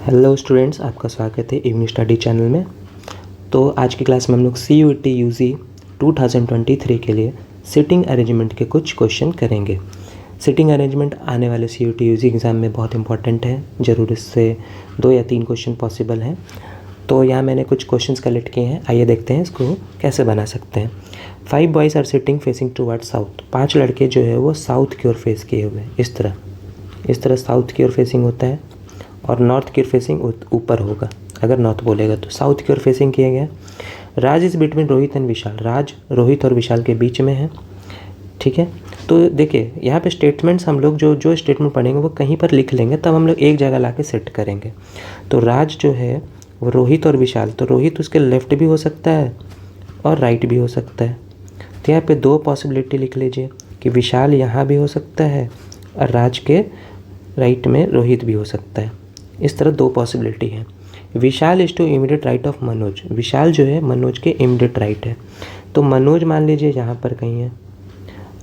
Hello students, आपका स्वागत है इवनिंग स्टडी चैनल में। तो आज की क्लास में हम लोग CUET UG 2023 के लिए सिटिंग अरेंजमेंट के कुछ क्वेश्चन करेंगे। सिटिंग अरेंजमेंट आने वाले CUET UG एग्ज़ाम में बहुत इंपॉर्टेंट है, ज़रूर इससे 2 या 3 क्वेश्चन पॉसिबल हैं। तो यहाँ मैंने कुछ क्वेश्चंस कलेक्ट किए हैं, आइए देखते हैं इसको कैसे बना सकते हैं। 5 boys are sitting facing towards south. 5 लड़के जो है वो साउथ की ओर फेस किए हुए हैं, इस तरह साउथ की ओर फेसिंग होता है और नॉर्थ की ओर फेसिंग ऊपर होगा अगर नॉर्थ बोलेगा तो। साउथ की ओर फेसिंग किया गया। राज इज़ बिटवीन रोहित एंड विशाल। राज रोहित और विशाल के बीच में है, ठीक है। तो देखिए यहाँ पे स्टेटमेंट्स हम लोग जो स्टेटमेंट पढ़ेंगे वो कहीं पर लिख लेंगे, तब हम लोग एक जगह ला के सेट करेंगे। तो राज जो है वो रोहित और विशाल, तो रोहित उसके लेफ़्ट भी हो सकता है और राइट भी हो सकता है। तो यहाँ पे 2 पॉसिबिलिटी लिख लीजिए कि विशाल यहाँ भी हो सकता है और राज के राइट में रोहित भी हो सकता है। इस तरह 2 पॉसिबिलिटी है। Vishal is to immediate right of Manoj. Vishal जो है मनोज के इमीडिएट राइट है, तो मनोज मान लीजिए यहाँ पर कहीं है।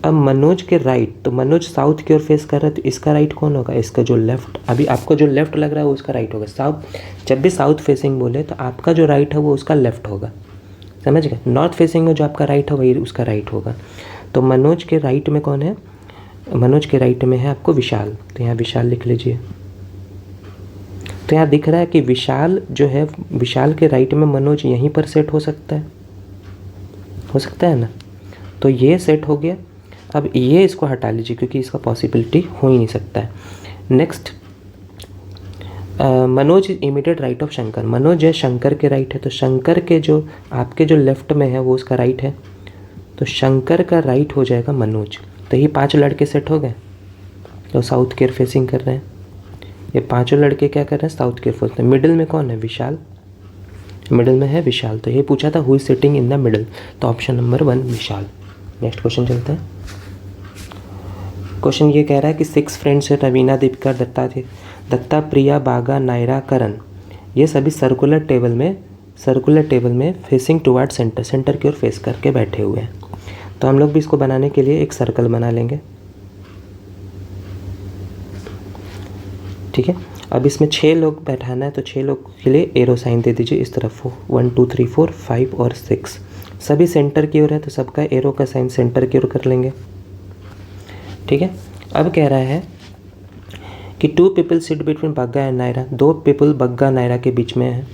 अब मनोज के राइट, तो मनोज साउथ की ओर फेस कर रहा है, तो इसका राइट कौन होगा? इसका जो लेफ्ट, अभी आपको जो लेफ्ट लग रहा है वो उसका राइट होगा। साउथ, जब भी साउथ फेसिंग बोले तो आपका जो राइट है वो उसका लेफ्ट होगा, समझ गए। नॉर्थ फेसिंग में जो आपका राइट है वही उसका राइट होगा। तो मनोज के राइट में कौन है? मनोज के राइट में है आपको विशाल, तो यहाँ विशाल लिख लीजिए। तो यहाँ दिख रहा है कि विशाल जो है, विशाल के राइट में मनोज यहीं पर सेट हो सकता है ना। तो ये सेट हो गया। अब ये इसको हटा लीजिए क्योंकि इसका पॉसिबिलिटी हो ही नहीं सकता है। Next, Manoj is immediate right of Shankar. Manoj जो है शंकर के राइट है, तो शंकर के जो आपके जो लेफ्ट में है वो उसका राइट है, तो शंकर का राइट हो जाएगा मनोज। तो ये 5 लड़के सेट हो गए, तो साउथ की ओर फेसिंग कर रहे हैं। ये 5 लड़के क्या कर रहे हैं? साउथ की ओर फेसिंग। मिडिल में कौन है? विशाल, मिडिल में है विशाल। तो ये पूछा था who is sitting in the middle, तो ऑप्शन नंबर 1 विशाल। नेक्स्ट क्वेश्चन चलते हैं। क्वेश्चन ये कह रहा है कि 6 फ्रेंड्स है, रवीना, दीपिका, दत्ता, प्रिया, बागा, नायरा, करण। ये सभी सर्कुलर टेबल में फेसिंग टुवर्ड सेंटर की ओर फेस करके बैठे हुए हैं। तो हम लोग भी इसको बनाने के लिए एक सर्कल बना लेंगे, ठीक है। अब इसमें 6 लोग बैठाना है, तो 6 लोग के लिए एरो साइन दे दीजिए इस तरफ। 1 2 3 4 5 और 6 सभी सेंटर की ओर है, तो सबका एरो का साइन सेंटर की ओर कर लेंगे, ठीक है। अब कह रहा है कि 2 people sit between Bagga and Naira. 2 people Bagga Naira के बीच में है।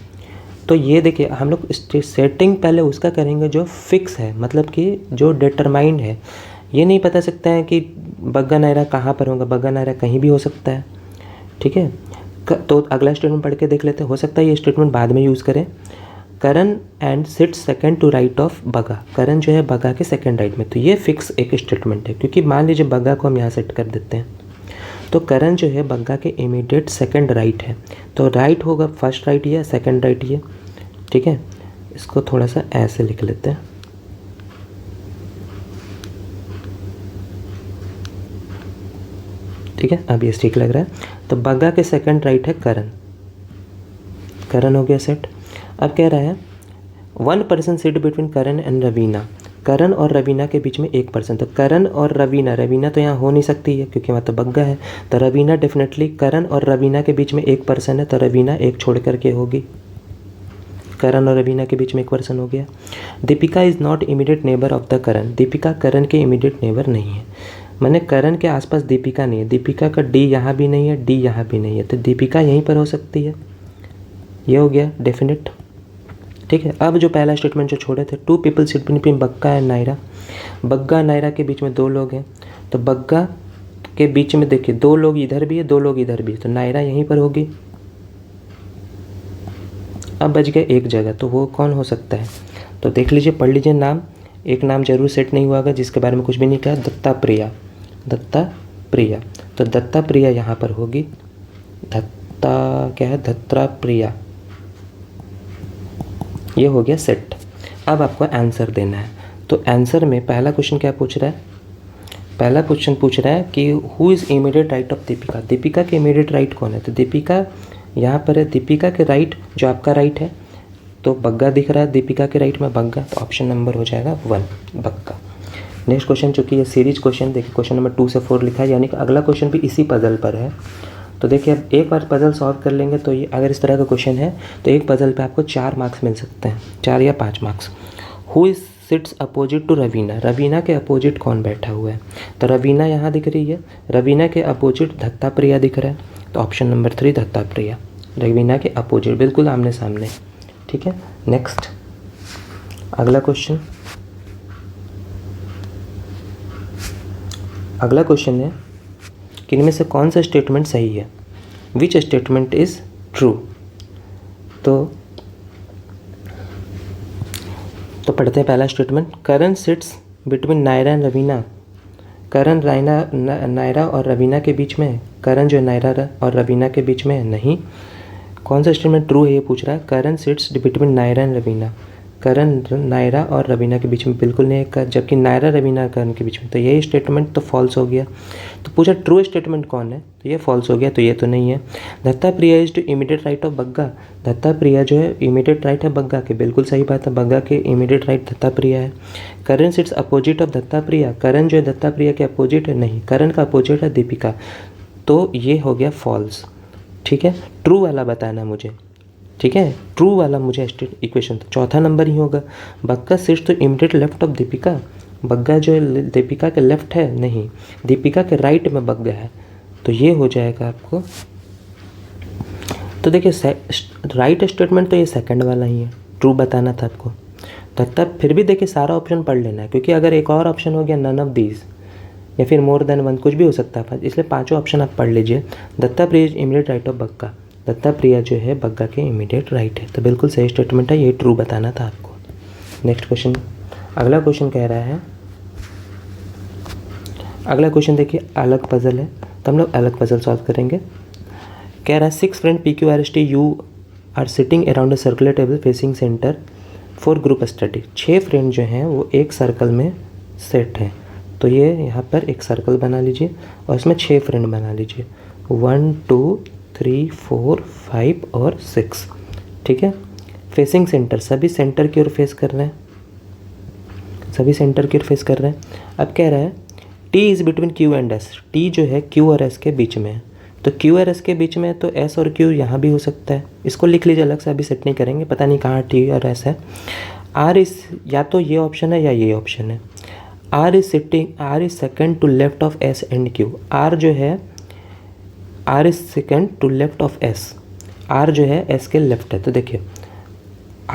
तो ये देखिए हम लोग सेटिंग पहले उसका करेंगे जो फिक्स है, मतलब कि जो डिटरमाइंड है। ये नहीं पता सकता है कि बग्गा नायरा कहाँ पर होगा, बग्गा नायरा कहीं भी हो सकता है, ठीक है। तो अगला स्टेटमेंट पढ़ के देख लेते हैं, हो सकता है ये स्टेटमेंट बाद में यूज़ करें। Karan and sit second to right of Bagga. Karan जो है बगा के सेकंड राइट में, तो ये फिक्स एक स्टेटमेंट है, क्योंकि मान लीजिए बगा को हम यहाँ सेट कर देते हैं, तो करण जो है बग्गा के इमीडिएट सेकंड राइट है, तो राइट होगा फर्स्ट राइट या सेकंड राइट ये, ठीक है। इसको थोड़ा सा ऐसे लिख लेते हैं, ठीक है। अब ये ठीक लग रहा है। तो बग्गा के सेकंड राइट है करण, करण हो गया सेट। अब कह रहा है 1 person sit between Karan and Raveena. Karan और रवीना के बीच में 1 पर्सन, तो करण और रवीना तो यहाँ हो नहीं सकती है क्योंकि वहाँ तो बग्गा है। तो रवीना डेफिनेटली, करण और रवीना के बीच में 1 पर्सन है, तो रवीना 1 छोड़ करके होगी। करण और रवीना के बीच में 1 पर्सन हो गया। Deepika is not immediate neighbour of the Karan. Deepika Karan के इमीडिएट नेबर नहीं है, मैंने करण के आसपास दीपिका नहीं है। दीपिका का डी यहाँ भी नहीं है, डी यहाँ भी नहीं है, तो दीपिका यहीं पर हो सकती है। ये हो गया डेफिनेट, ठीक है। अब जो पहला स्टेटमेंट जो छोड़े थे, 2 people sit between Bagga and Naira. Bagga Naira के बीच में 2 लोग हैं, तो बग्गा के बीच में देखिए 2 लोग इधर भी है, 2 लोग इधर भी है, तो नायरा यहीं पर होगी। अब बच गया एक जगह, तो वो कौन हो सकता है? तो देख लीजिए, पढ़ लीजिए नाम। एक नाम जरूर सेट नहीं हुआ होगा जिसके बारे में कुछ भी नहीं कहा, दत्ता प्रिया। दत्ता प्रिया, तो दत्ता प्रिया यहाँ पर होगी। दत्ता क्या है? दत्ता प्रिया, ये हो गया सेट। अब आपको आंसर देना है। तो आंसर में पहला क्वेश्चन क्या पूछ रहा है? पहला क्वेश्चन पूछ रहा है कि who is immediate right of Deepika. Deepika के इमीडिएट राइट कौन है? तो दीपिका यहाँ पर है। दीपिका के राइट जो आपका राइट है, तो बग्गा दिख रहा है दीपिका के राइट में, बग्गा, तो ऑप्शन नंबर हो जाएगा 1 बग्गा। नेक्स्ट क्वेश्चन, चूँकि ये सीरीज क्वेश्चन देखिए, क्वेश्चन नंबर 2 से 4 लिखा है, यानी कि अगला क्वेश्चन भी इसी पजल पर है। तो देखिए अब एक बार पज़ल सॉल्व कर लेंगे तो ये अगर इस तरह का क्वेश्चन है तो एक पज़ल पे आपको 4 मार्क्स मिल सकते हैं, 4 या 5 marks. Who is sits opposite to Raveena, Raveena के अपोजिट कौन बैठा हुआ है? तो रवीना यहाँ दिख रही है, रवीना के अपोजिट दत्ताप्रिया दिख रहा है, तो ऑप्शन नंबर 3 दत्ताप्रिया, रवीना के अपोजिट, बिल्कुल आमने सामने। ठीक है, नेक्स्ट अगला क्वेश्चन। अगला क्वेश्चन है कि इनमें से कौन सा स्टेटमेंट सही है, विच स्टेटमेंट इज ट्रू। तो पढ़ते हैं पहला statement. Karan sits between Naira and Raveena, Karan Naira और रवीना के बीच में है, करण जो नायरा और रवीना के बीच में है, नहीं। कौन सा स्टेटमेंट ट्रू है ये पूछ रहा है। Karan sits between Naira and Raveena, Karan Naira और रवीना के बीच में बिल्कुल नहीं है, जबकि नायरा रवीना करण के बीच में, तो यही स्टेटमेंट तो फॉल्स हो गया। तो पूछा ट्रू स्टेटमेंट कौन है, तो ये फॉल्स हो गया, तो ये तो नहीं है। Dattapriya is to immediate right of Bagga, Dattapriya जो है इमीडिएट राइट है बग्गा के, बिल्कुल सही बात है, बग्गा के इमीडिएट राइट दत्ताप्रिया है। करण सिट्स अपोजिट ऑफ दत्ताप्रिया, करण जो है दत्ताप्रिया के अपोजिट है, नहीं, करण का अपोजिट है दीपिका, तो ये हो गया फॉल्स। ठीक है, ट्रू वाला बताना मुझे, ठीक है, ट्रू वाला मुझे इक्वेशन, तो चौथा नंबर ही होगा। बग्गा सिट्स तो immediate left of Deepika, Bagga जो है दीपिका के लेफ्ट है, नहीं, दीपिका के राइट में बग्गा है, तो ये हो जाएगा आपको। तो देखिए राइट स्टेटमेंट तो ये सेकंड वाला ही है, ट्रू बताना था आपको। तब फिर भी देखिए सारा ऑप्शन पढ़ लेना है, क्योंकि अगर एक और ऑप्शन हो गया नन ऑफ दीज या फिर मोर देन वन, कुछ भी हो सकता है, इसलिए पाँचों ऑप्शन आप पढ़ लीजिए। Dattapriya is immediate right of Bagga, Dattapriya जो है बग्गा के इमीडिएट राइट है, तो बिल्कुल सही स्टेटमेंट है, ये ट्रू बताना था आपको। नेक्स्ट क्वेश्चन, अगला क्वेश्चन कह रहा है, अगला क्वेश्चन देखिए अलग पजल है, तो हम लोग अलग पजल सॉल्व करेंगे। कह रहा है 6 friend PQRST you are sitting around a circular table facing centre for group study. 6 friend जो हैं वो एक सर्कल में सेट हैं, तो ये यहाँ पर एक सर्कल बना लीजिए और इसमें 6 फ्रेंड बना लीजिए, 1 2 3 4 5 और 6। ठीक है, फेसिंग सेंटर, सभी सेंटर की ओर फेस कर रहे हैं, सभी सेंटर की ओर फेस कर रहे हैं। अब कह रहा है T is between Q and S, T जो है Q और S के बीच में है, तो Q और S के बीच में है तो S और Q यहाँ भी हो सकता है, इसको लिख लीजिए अलग से, अभी सेट नहीं करेंगे, पता नहीं कहाँ T और S है। R इस, या तो ये ऑप्शन है या ये ऑप्शन है। R is second to left of S and Q, R जो है R is second to left of S, R जो है S के लेफ्ट है, तो देखिए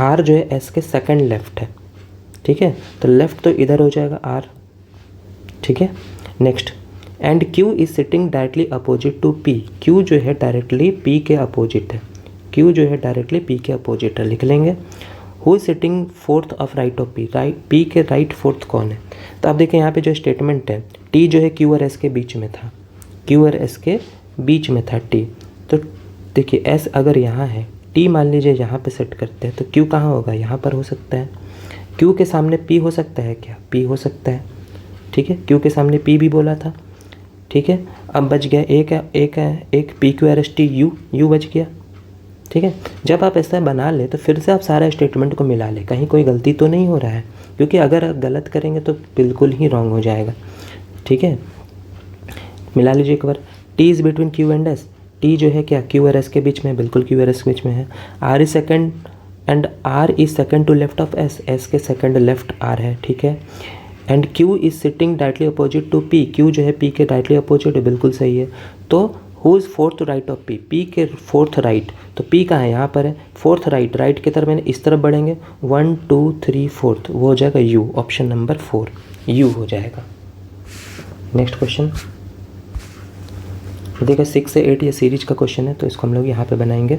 R जो है S के सेकेंड लेफ्ट है, ठीक है, तो लेफ्ट तो इधर हो जाएगा R, ठीक है। Next, and Q is sitting directly opposite to P, Q जो है डायरेक्टली P के अपोजिट है, Q जो है डायरेक्टली P के अपोजिट है, लिख लेंगे। Who is sitting fourth of right of P, P के राइट फोर्थ कौन है? तो आप देखिए यहाँ पे जो स्टेटमेंट है, T जो है Q और S के बीच में था, Q और S के बीच में था T, तो देखिए S अगर यहाँ है, T मान लीजिए यहाँ पे सेट करते हैं, तो Q कहाँ होगा? यहाँ पर हो सकता है। Q के सामने P हो सकता है क्या? P हो सकता है, ठीक है, Q के सामने P भी बोला था, ठीक है। अब बच गया एक PQRST U बच गया, ठीक है। जब आप ऐसा बना ले तो फिर से आप सारा स्टेटमेंट को मिला ले, कहीं कोई गलती तो नहीं हो रहा है, क्योंकि अगर आप गलत करेंगे तो बिल्कुल ही रॉन्ग हो जाएगा, ठीक है। मिला लीजिए एक बार। T is between Q and S, T जो है क्या Q और S के बीच में, बिल्कुल Q और S के बीच में है। R is second and R is second to left of S, S के सेकेंड लेफ्ट R है, ठीक है। And Q is sitting directly opposite to P, Q जो है P के डायरेक्टली अपोजिट है, बिल्कुल सही है। तो who is fourth right of P, P के फोर्थ राइट, तो P कहाँ है? यहाँ पर है, फोर्थ राइट की तरफ मैंने इस तरफ बढ़ेंगे, 1 2 3 4, वो हो जाएगा U, ऑप्शन नंबर 4 U हो जाएगा। नेक्स्ट क्वेश्चन देखिए 6 से 8 ये सीरीज का क्वेश्चन है, तो इसको हम लोग यहाँ पे बनाएंगे।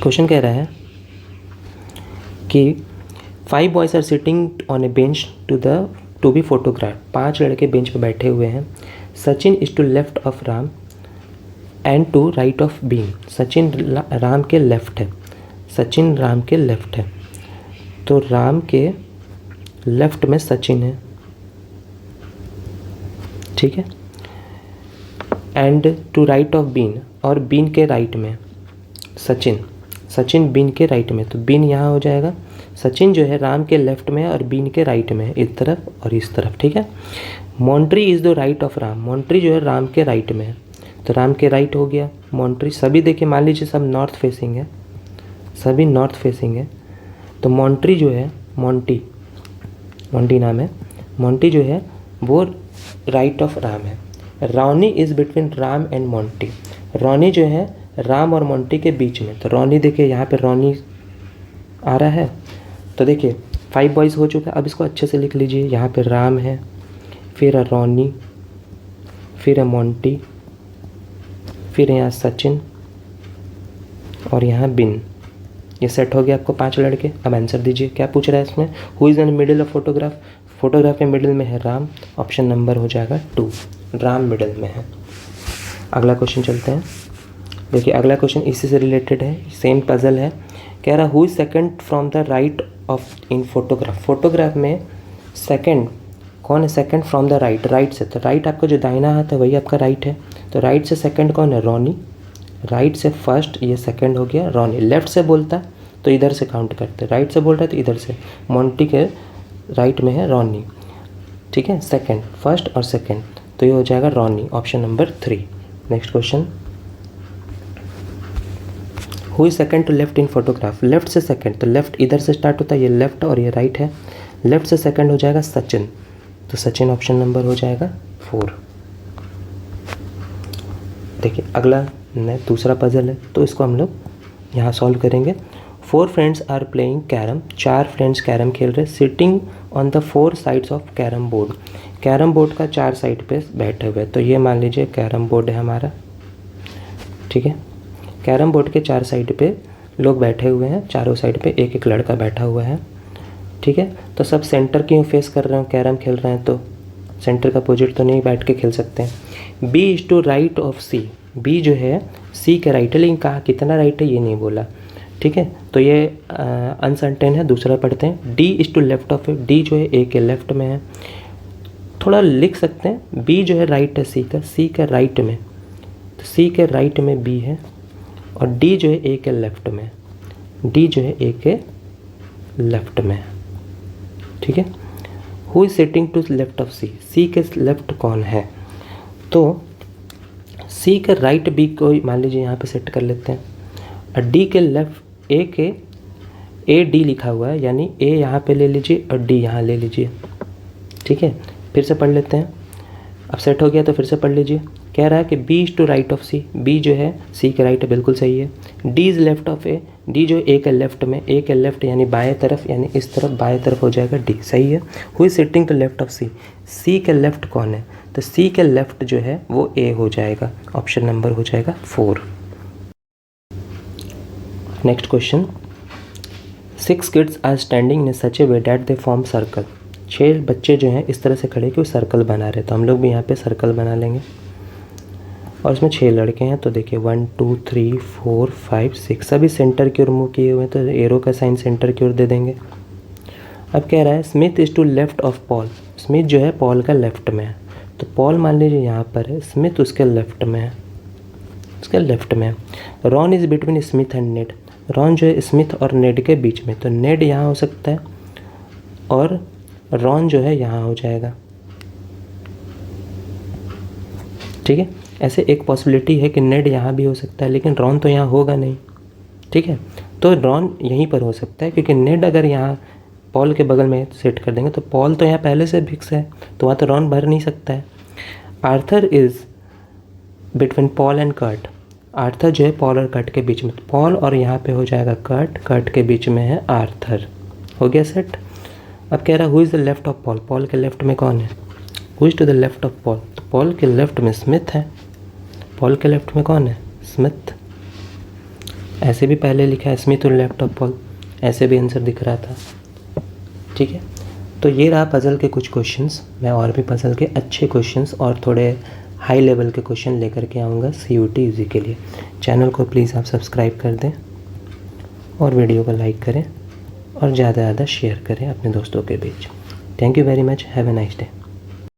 क्वेश्चन कह रहा है कि 5 boys are sitting on a bench to be photograph, 5 लड़के बेंच पे बैठे हुए हैं। Sachin is to left of Ram and to right of Bean, Sachin Ram के लेफ्ट है, सचिन राम के लेफ्ट है, तो राम के लेफ्ट में सचिन है, ठीक है। And to right of Bean, और बीन के राइट में सचिन बीन के राइट में, तो बीन यहाँ हो जाएगा, सचिन जो है राम के लेफ्ट में है और बीन के राइट में है, इस तरफ और इस तरफ, ठीक है। Montri is the right of Ram, Montri जो है राम के राइट में है, तो राम के राइट हो गया मॉन्ट्री। सभी देखिए, मान लीजिए सब नॉर्थ फेसिंग है, सभी नॉर्थ फेसिंग है, तो मॉन्ट्री जो है, मोंटी नाम है, मोंटी जो है वो राइट ऑफ राम है। Rauni is between Ram and Monty, Rauni जो है राम और मोंटी के बीच में, तो रौनी देखिए यहाँ पे रौनी आ रहा है, तो देखिए 5 बॉयज़ हो चुका है। अब इसको अच्छे से लिख लीजिए, यहाँ पे राम है, फिर है रौनी, फिर है मोंटी, फिर यहाँ सचिन और यहाँ बिन। ये सेट हो गया आपको 5 लड़के। अब आंसर दीजिए, क्या पूछ रहा है इसमें, who is in middle of photograph, photograph के मिडिल में है राम, ऑप्शन नंबर हो जाएगा 2, राम मिडिल में है। अगला क्वेश्चन चलते हैं। देखिए अगला क्वेश्चन इसी से रिलेटेड है, सेम पजल है। कह रहा who is second from the right of in photograph, photograph में सेकंड कौन है, second from the right, right से, तो राइट आपका जो दाहिना हाथ है वही आपका राइट है, तो राइट से सेकंड कौन है, रौनी। राइट से फर्स्ट, ये सेकंड हो गया रौनी। लेफ्ट से बोलता तो इधर से काउंट करते, राइट से बोल रहा है तो इधर से, मोंटी के राइट में है रौनी, ठीक है, सेकंड, फर्स्ट और सेकंड, तो ये हो जाएगा Ronnie, option number 3। Next question, who is second to left in photograph, left से सेकंड, तो लेफ्ट इधर से स्टार्ट होता है, ये लेफ्ट और ये राइट है, लेफ्ट से सेकंड हो जाएगा सचिन, तो सचिन ऑप्शन नंबर हो जाएगा 4। देखिए अगला दूसरा पजल है, तो इसको हम लोग यहाँ सॉल्व करेंगे। 4 friends are playing carrom, 4 friends carrom खेल रहे, sitting on the 4 sides of carrom board, carrom board का 4 साइड पे बैठे हुए, तो ये मान लीजिए कैरम बोर्ड है हमारा, ठीक है। कैरम बोर्ड के 4 साइड पे लोग बैठे हुए हैं, चारों साइड पे एक एक लड़का बैठा हुआ है, ठीक है। तो सब सेंटर की फेस कर रहे हैं, कैरम खेल रहे हैं, तो सेंटर का अपोजिट तो नहीं बैठ के खेल सकते हैं। B is to right of C, B जो है सी के राइट है, लेकिन कहा कितना राइट है ये नहीं बोला, ठीक है, तो ये अनसर्टेन है। दूसरा पढ़ते हैं, D is to left of A, D जो है ए के लेफ्ट में है, थोड़ा लिख सकते हैं, बी जो है राइट है सी का, सी के राइट में, तो सी के राइट में बी है, और डी जो है ए के लेफ्ट में, डी जो है ए के लेफ्ट में, ठीक है। Who is sitting to left of C, C के लेफ्ट कौन है, तो सी के राइट बी को मान लीजिए यहाँ पे सेट कर लेते हैं, और डी के लेफ्ट ए के, ए डी लिखा हुआ है, यानी ए यहाँ पे ले लीजिए और डी यहाँ ले लीजिए, ठीक है। फिर से पढ़ लेते हैं, अब सेट हो गया तो फिर से पढ़ लीजिए। कह रहा है कि B is to right of C, B जो है सी के राइट है, बिल्कुल सही है। D is left of A, D जो ए के लेफ्ट में, ए के लेफ्ट यानी बाएं तरफ, यानी इस तरफ बाएं तरफ हो जाएगा डी, सही है। Who is sitting to left of C, C के लेफ्ट कौन है, तो सी के लेफ्ट जो है वो ए हो जाएगा, ऑप्शन नंबर हो जाएगा 4। Next question, 6 kids are standing in such a way that they form circle, 6 बच्चे जो हैं इस तरह से खड़े कि वो सर्कल बना रहे, तो हम लोग भी यहाँ पे सर्कल बना लेंगे, और इसमें 6 लड़के हैं, तो देखिए 1 2 3 4 5 6 सभी सेंटर की ओर मूव किए हुए हैं, तो एरो का साइन सेंटर की ओर दे देंगे। अब कह रहा है Smith is to left of Paul, Smith जो है पॉल का लेफ्ट में है, तो पॉल मान लीजिए यहाँ पर है, स्मिथ उसके लेफ्ट में है, उसके लेफ्ट में है। Ron is between Smith and Ned, Ron जो है स्मिथ और नेड के बीच में, तो नेड यहाँ हो सकता है और रॉन जो है यहाँ हो जाएगा, ठीक है। ऐसे एक पॉसिबिलिटी है कि नेड यहाँ भी हो सकता है, लेकिन रॉन तो यहाँ होगा नहीं, ठीक है, तो रॉन यहीं पर हो सकता है, क्योंकि नेड अगर यहाँ पॉल के बगल में सेट कर देंगे तो पॉल तो यहाँ पहले से फिक्स है, तो वहाँ तो रॉन भर नहीं सकता है। Arthur is between Paul and Kurt, Arthur जो है पॉल और कर्ट के बीच में, तो पॉल और यहाँ पे हो जाएगा कर्ट, कर्ट के बीच में है आर्थर, हो गया सेट। अब कह रहा है who is the left of Paul, Paul के लेफ्ट में कौन है, who is to the left of Paul, तो पॉल के लेफ्ट में स्मिथ है, पॉल के लेफ्ट में कौन है, स्मिथ, ऐसे भी पहले लिखा है स्मिथ और लेफ्ट ऑफ पॉल, ऐसे भी आंसर दिख रहा था, ठीक है। तो ये रहा पज़ल के कुछ क्वेश्चंस, मैं और भी पज़ल के अच्छे क्वेश्चंस और थोड़े हाई लेवल के क्वेश्चन लेकर के आऊँगा CUT UG के लिए। चैनल को प्लीज़ आप सब्सक्राइब कर दें और वीडियो को लाइक करें और ज़्यादा से ज़्यादा शेयर करें अपने दोस्तों के बीच। Thank you very much, have a nice day.